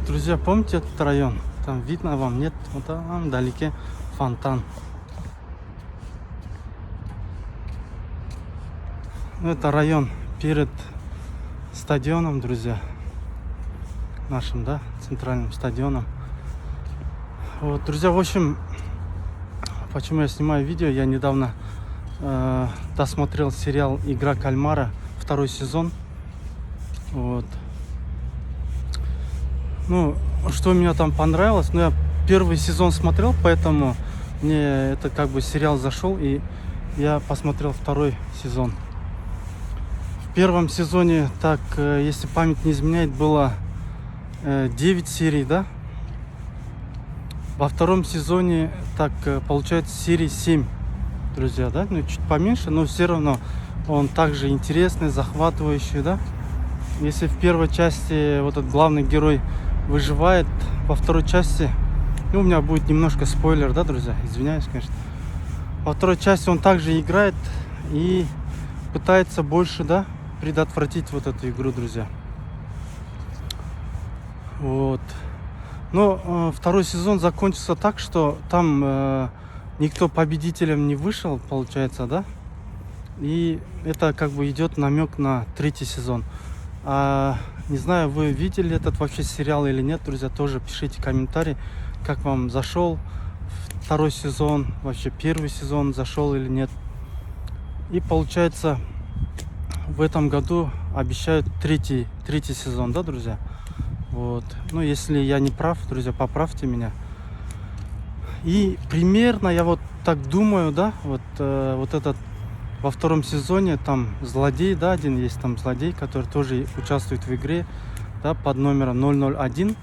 Друзья, помните этот район? Там видно вам, нет? Вот там вдалеке фонтан. Это район перед стадионом, друзья. Нашим, да, центральным стадионом. Вот, друзья, в общем, почему я снимаю видео? Я недавно досмотрел сериал «Игра кальмара», второй сезон. Вот. Ну, что мне там понравилось? Ну, я первый сезон смотрел, поэтому мне это как бы сериал зашел, и я посмотрел второй сезон. В первом сезоне, так, если память не изменяет, было 9 серий, да? Во втором сезоне, так, получается, серий 7, друзья, да? Ну, чуть поменьше, но все равно он также интересный, захватывающий, да? Если в первой части вот этот главный герой выживает, во второй части, ну, у меня будет немножко спойлер, да, друзья, извиняюсь, конечно. Во второй части он также играет и пытается больше, да, предотвратить вот эту игру, друзья. Вот. Но второй сезон закончился так, что там никто победителем не вышел, получается, да? И это как бы идет намек на третий сезон. Не знаю, вы видели этот вообще сериал или нет, друзья, тоже пишите комментарии, как вам зашел второй сезон, вообще первый сезон зашел или нет. И получается, в этом году обещают третий сезон, да, друзья? Вот. Ну, если я не прав, друзья, поправьте меня. И примерно, я вот так думаю, да, вот этот во втором сезоне там злодей, да, один есть там злодей, который тоже участвует в игре, да, под номером 001.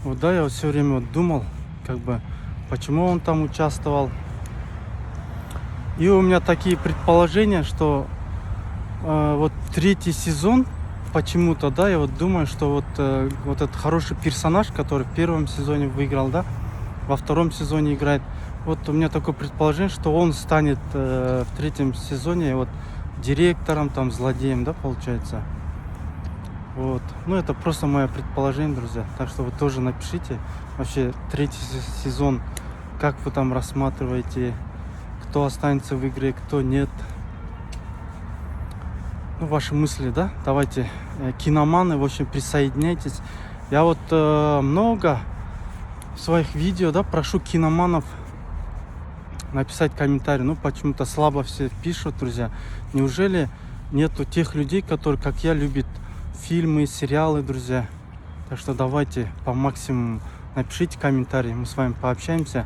Вот, да, я вот все время вот думал, как бы, почему он там участвовал. И у меня такие предположения, что вот третий сезон почему-то, да, я вот думаю, что вот этот хороший персонаж, который в первом сезоне выиграл, да, во втором сезоне играет. Вот у меня такое предположение, что он станет в третьем сезоне вот директором, там, злодеем, да, получается. Вот. Ну, это просто мое предположение, друзья. Так что вы тоже напишите вообще третий сезон, как вы там рассматриваете, кто останется в игре, кто нет. Ну, ваши мысли, да? Давайте, киноманы, в общем, присоединяйтесь. Я вот много в своих видео, да, прошу киноманов написать комментарий. Ну, почему-то слабо все пишут, друзья. Неужели нету тех людей, которые, как я, любят фильмы, сериалы, друзья? Так что давайте по максимуму напишите комментарий, мы с вами пообщаемся.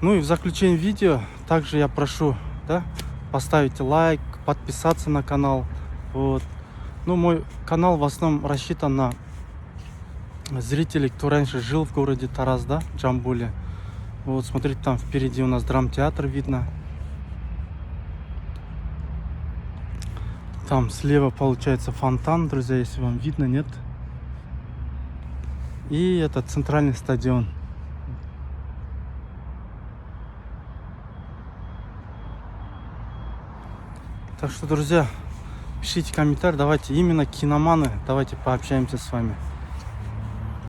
Ну и в заключение видео также я прошу, да, поставить лайк, подписаться на канал. Вот. Ну, мой канал в основном рассчитан на зрителей, кто раньше жил в городе Тараз, да, Джамбуле. Вот, смотрите, там впереди у нас драмтеатр видно. Там слева получается фонтан, друзья, если вам видно, нет. И это центральный стадион. Так что, друзья, пишите комментарий, давайте именно киноманы, давайте пообщаемся с вами.